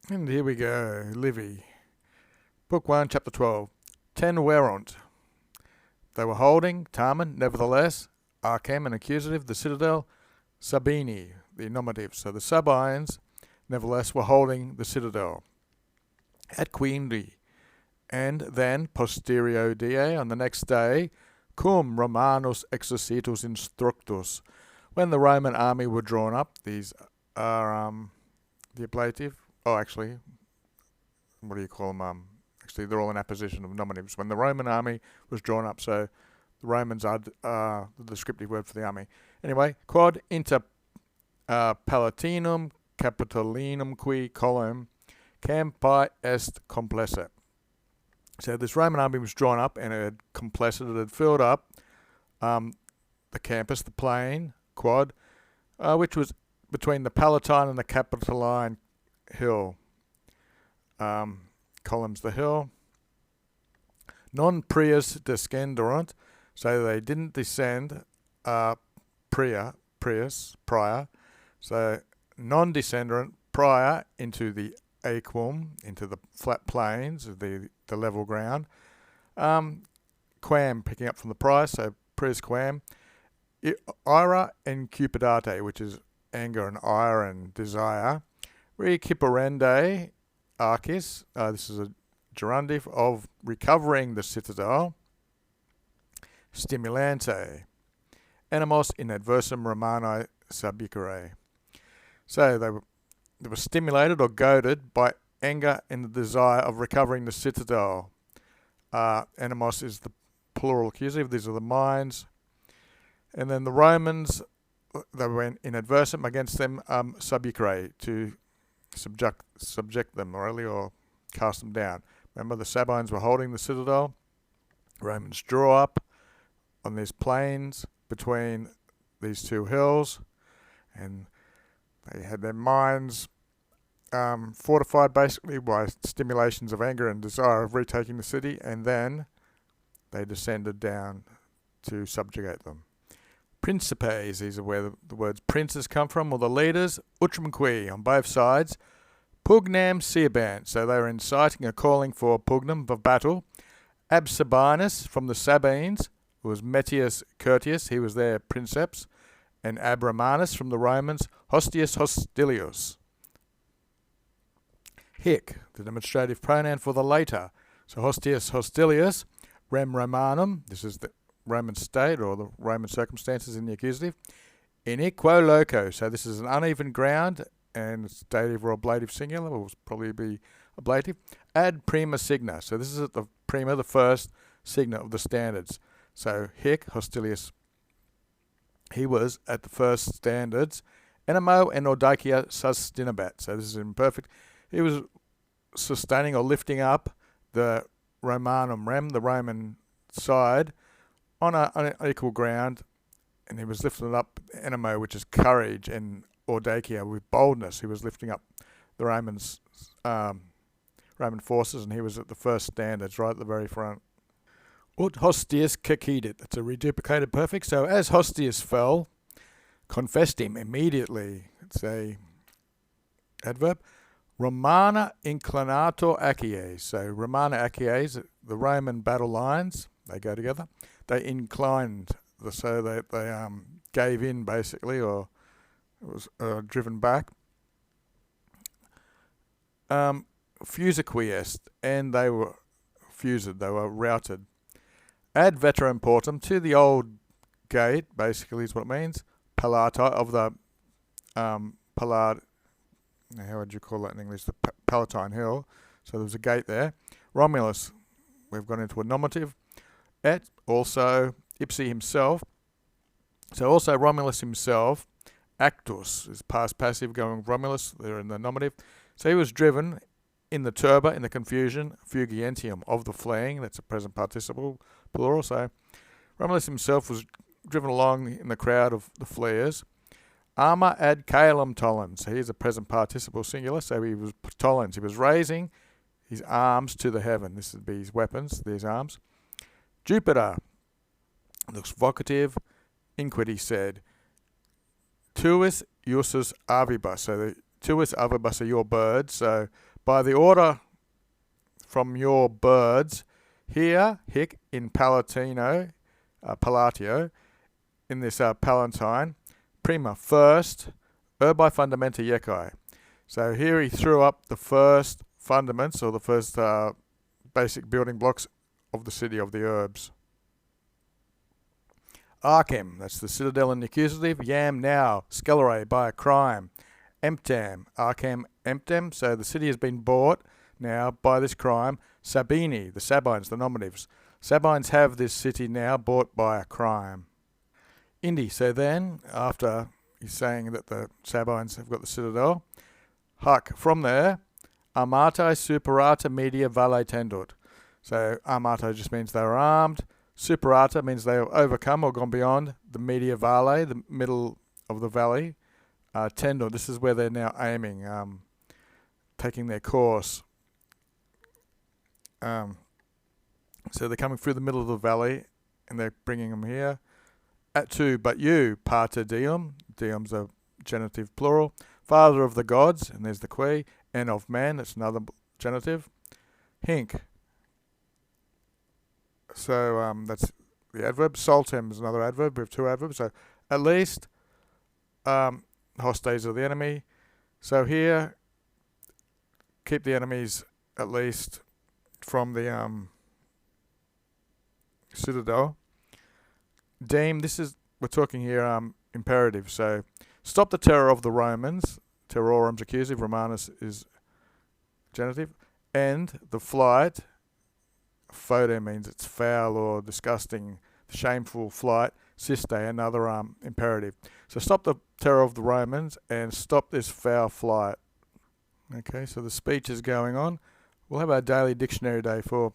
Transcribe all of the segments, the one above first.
And here we go, Livy. Book 1, Chapter 12. 10 Weront. They were holding, Tarrant, nevertheless, Archem, an accusative, the citadel, Sabini, the nominative. So the Sabines, nevertheless, were holding the citadel. At Quindi, and then, posterio die, on the next day, cum Romanus exercitus instructus. When the Roman army were drawn up, these are the ablative. Oh, actually, what do you call them? Actually, they're all in apposition of nominatives. When the Roman army was drawn up, so the Romans are the descriptive word for the army. Anyway, quod inter Palatinum Capitolinum qui colum campi est complesset. So this Roman army was drawn up and it had complesset, it had filled up the campus, the plain, quad, which was between the Palatine and the Capitoline hill. Columns the hill. Non prius descenderant, so they didn't descend prior, so non-descendant prior into the aquum, into the flat plains, the level ground. Quam, picking up from the prior, so prius quam. Ira and cupidate, which is anger and ire and desire. Reciperende arcis, this is a gerundive of recovering the citadel. Stimulante. Animos in adversum Romani subicere. So they were stimulated or goaded by anger and the desire of recovering the citadel. Animos is the plural accusative. These are the minds. And then the Romans, they went in adversum against them, subicere, to subject them morally or cast them down. Remember, the Sabines were holding the citadel. Romans drew up on these plains between these two hills, and they had their minds fortified basically by stimulations of anger and desire of retaking the city, and then they descended down to subjugate them. Principes, these are where the words princes come from, or the leaders, utrumque, on both sides, pugnam seabant, so they were inciting a calling for pugnam, of battle. Absabinus, from the Sabines, who was Metius Curtius, he was their princeps, and Abramanus, from the Romans, Hostius Hostilius. Hic, the demonstrative pronoun for the later, so Hostius Hostilius, rem Romanum, this is the Roman state or the Roman circumstances in the accusative. In equo loco, so this is an uneven ground, and it's dative or ablative singular, will probably be ablative. Ad prima signa, so this is at the prima, the first signa of the standards. So hic, Hostilius, he was at the first standards. Enemo and audacia sustinabat, so this is imperfect. He was sustaining or lifting up the Romanum rem, the Roman side, on an equal ground, and he was lifting up enemo, which is courage, and audacia, with boldness. He was lifting up the Roman forces, and he was at the first standards, right at the very front. Ut hostius cacidit, that's a reduplicated perfect. So as Hostius fell, confessed him immediately. It's a adverb. Romana inclinator acies. So Romana acies, the Roman battle lines, they go together. They inclined, so they gave in basically, or it was driven back. Fusiquiest, and they were fused, they were routed. Ad veterum portum, to the old gate, basically is what it means. Palata, of the Palad, how would you call that in English? The Palatine Hill. So there was a gate there. Romulus, we've gone into a nominative. Et also ipsi himself. So also Romulus himself. Actus is past passive going Romulus. They're in the nominative. So he was driven in the turba, in the confusion, fugientium, of the fleeing. That's a present participle plural. So Romulus himself was driven along in the crowd of the fleers. Arma ad caelum tollens. So here's a present participle singular. So he was tollens. He was raising his arms to the heaven. This would be his weapons, these arms. Jupiter looks vocative. Inquit, he said, tuis usus avibus. So the tuis avibus are your birds. So by the order from your birds, here, hic, in Palatino, Palatio, in this Palatine, prima, first, Urbe fundamenta Yecai. So here he threw up the first fundaments, or the first basic building blocks of the city of the Urbs. Archem, that's the citadel in the accusative. Yam, now. Scellere, by a crime. Emptam, Archem, emptem. So the city has been bought now by this crime. Sabini, the Sabines, the nominatives. Sabines have this city now bought by a crime. Indi, so then, after he's saying that the Sabines have got the citadel, Huck, from there, Armatae superata media valle tendut. So Armatae just means they were armed. Superata means they have overcome or gone beyond the media valle, the middle of the valley. Tendut, this is where they're now aiming, taking their course. So they're coming through the middle of the valley and they're bringing them here. At two, but you, pater diem, diem's a genitive plural, father of the gods, and there's the qui, and of man, that's another genitive. Hinc. So that's the adverb. Soltem is another adverb. We have two adverbs. So at least, hostes of the enemy. So here, keep the enemies at least from the citadel. Deem, we're talking here imperative. So stop the terror of the Romans. Terrorum's accusative. Romanus is genitive. And the flight. Photo means it's foul or disgusting, shameful flight. Siste, another imperative. So stop the terror of the Romans and stop this foul flight. Okay, so the speech is going on. We'll have our daily dictionary day for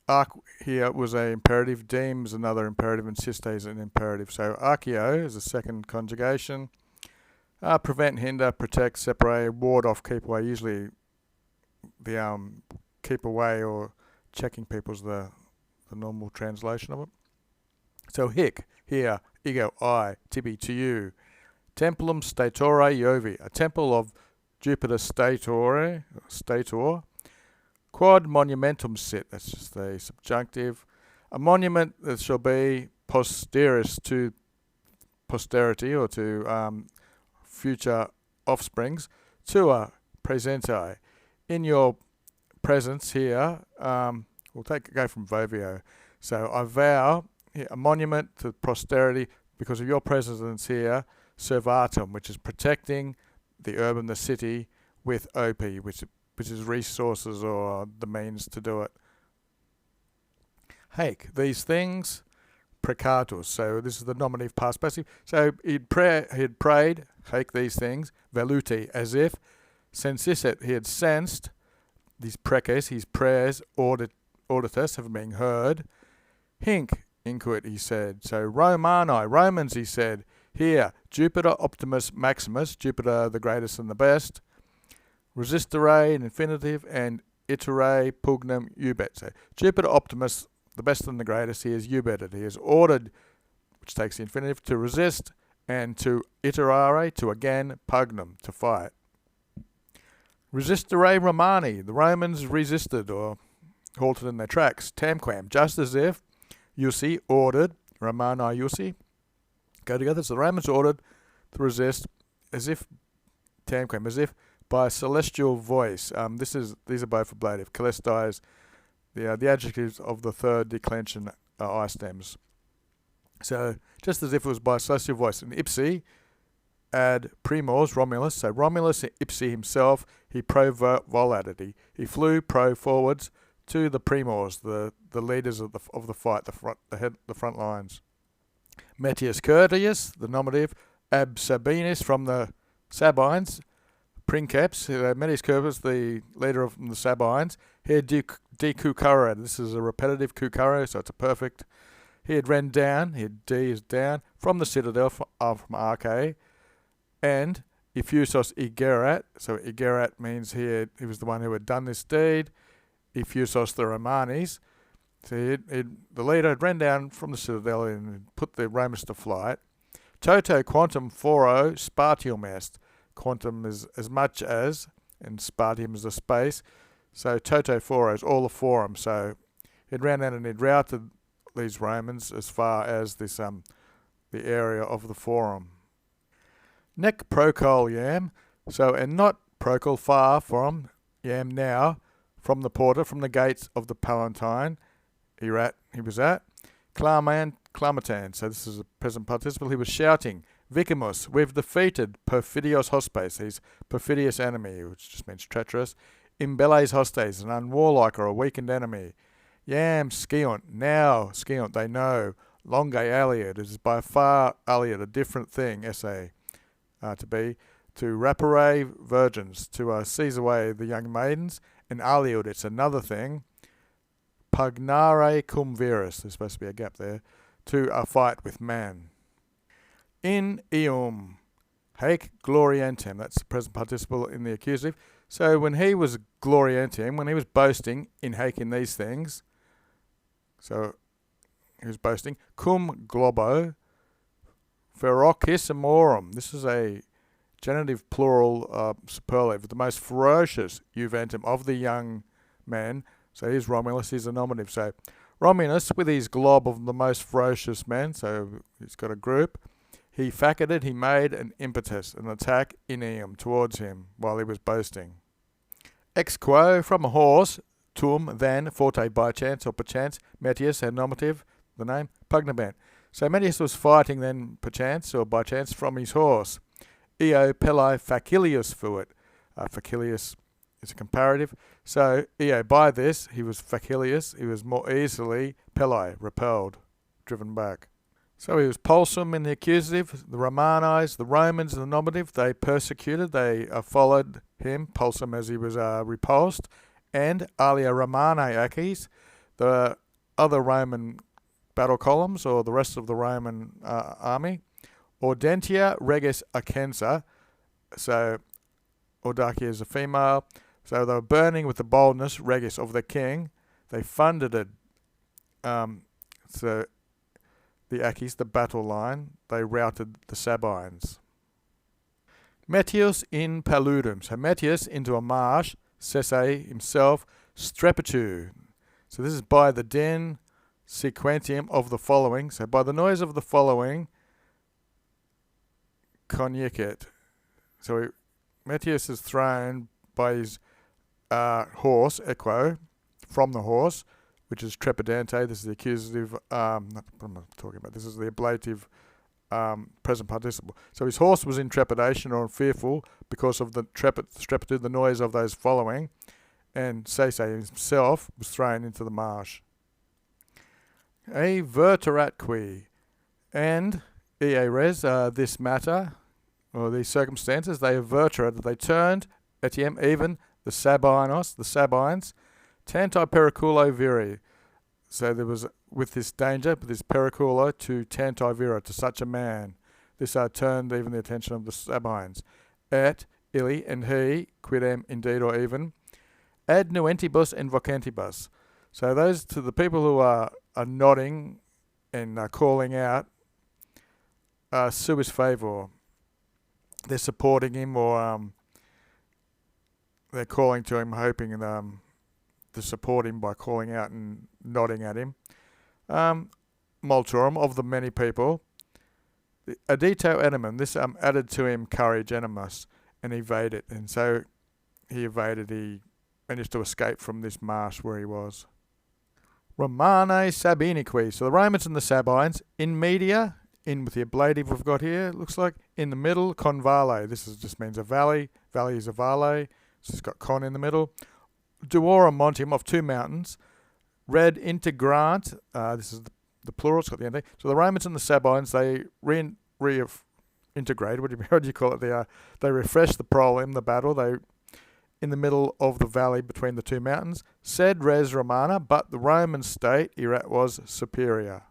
arc here was an imperative, deem is another imperative, and siste is an imperative. So archeo is a second conjugation. Prevent, hinder, protect, separate, ward off, keep away. Usually the keep away or checking people's the normal translation of it. So hic, here, ego, I, tibi, to you. Templum statore Jovi, a temple of Jupiter stator. Quod monumentum sit, that's just the subjunctive. A monument that shall be posteris to posterity or to future offsprings. Tua presenti, in your presence here, we'll go from Vovio. So I vow a monument to posterity because of your presence here, servatum, which is protecting the urban, the city, with OP, which is resources or the means to do it. Haec, these things, precatus. So this is the nominative past passive. So he'd prayed, haec these things, veluti, as if, sensisset, he had sensed, these preces, his prayers, auditus, have been heard. Hinc, inquit, he said. So Romani, Romans, he said. Here, Jupiter Optimus Maximus, Jupiter the greatest and the best. Resistere in infinitive, and itere pugnum ubet. So Jupiter Optimus, the best and the greatest, he is ubeted. He is ordered, which takes the infinitive, to resist, and to iterare, to again, pugnum, to fight. Resistere Romani, the Romans resisted or halted in their tracks. Tamquam, just as if, Iussi, ordered, Romani Iussi, go together. So the Romans ordered to resist, as if, Tamquam, as if by a celestial voice. These are both ablative. Celesti is the adjectives of the third declension I stems. So just as if it was by a celestial voice. And ipsi, ad primors, Romulus. So Romulus ipsi himself, he pro volatit. He flew pro forwards to the primors, the leaders of the fight, the front lines. Metius Curtius, the nominative. Ab Sabinus, from the Sabines. Princeps, Metius Curtius, the leader of the Sabines. Here decucurred. This is a repetitive cucurro, so it's a perfect. He had ran down. Here D is down from the citadel from Arche. And effusos igerat. So igerat means he was the one who had done this deed. Effusos the Romanis. So the leader had ran down from the citadel and put the Romans to flight. Toto quantum foro spartium est. Quantum is as much as, and Spartium is the space. So toto foros, all the forum. So he'd ran out and he'd routed these Romans as far as this the area of the forum. Nec procol iam, so and not procol, far from, iam now, from the porter, from the gates of the Palatine, he was at, clamatan, so this is a present participle, he was shouting, Vicamus, we've defeated perfidios hospes, his perfidious enemy, which just means treacherous, imbelles hostes, an unwarlike or a weakened enemy, Iam sciunt, now sciunt, they know, longe aliud, is by far aliud, a different thing, essay, to be, to rapere virgins, to seize away the young maidens, and aliud, it's another thing, pugnare cum virus, there's supposed to be a gap there, to a fight with man. In eum, haec glorientem, that's the present participle in the accusative. So when he was glorientem, when he was boasting in haec in these things, so he was boasting, cum globo ferocisimorum, this is a genitive plural superlative, the most ferocious juventum of the young men. So here's Romulus, he's a nominative. So Romulus, with his glob of the most ferocious men, so he's got a group, he facketed, he made an impetus, an attack in eum, towards him, while he was boasting. Ex quo, from a horse, tum, then, forte, by chance or perchance, Metius, a nominative, the name, pugnabant. So Metius was fighting then, perchance or by chance, from his horse. Eo pelli facilius fuit. Facilius is a comparative. So Eo, by this, he was facilius, he was more easily pelli, repelled, driven back. So he was pulsum in the accusative, the Romanis, the Romans in the nominative, they persecuted, they followed him, pulsum as he was repulsed, and alia Romanae acis, the other Roman battle columns, or the rest of the Roman army, Audentia regis acensa, so Audacia is a female, so they were burning with the boldness, regis, of the king, they funded it, so the Acis, the battle line, they routed the Sabines. Metius in paludum, so Metius into a marsh, sese himself, strepitu. So this is by the din sequentium of the following, so by the noise of the following, cognicet. So Metius is thrown by his horse, equo, from the horse, which is trepidante. This is the accusative, what am I talking about? This is the ablative present participle. So his horse was in trepidation or fearful because of the strepitude, the noise of those following, and Sese himself was thrown into the marsh. A verterat qui, and ea res, this matter, or these circumstances, they averterated, they turned, etiem, even the Sabines, tanti periculo viri. So there was, with this danger, with this periculo, to tanti vira, to such a man. This turned even the attention of the Sabines. Et illi, and he, quidem, indeed or even, ad nuentibus invocantibus. So those, to the people who are nodding and calling out, suis favor. They're supporting him, or they're calling to him, hoping to support him by calling out and nodding at him. Multorum, of the many people. Adito animum, this added to him courage, animus, and evaded. And so he evaded, he managed to escape from this marsh where he was. Romane Sabiniqui, so the Romans and the Sabines, in media, in with the ablative we've got here, looks like, in the middle, convale, this just means a valley, valley is a vale, so it's got con in the middle. Duora montium, of two mountains, red integrant, this is the plural, it's got the end there. So the Romans and the Sabines, they reintegrated, what do you call it? They refreshed the prolem, the battle, they in the middle of the valley between the two mountains. Sed res Romana, but the Roman state, erat, was superior.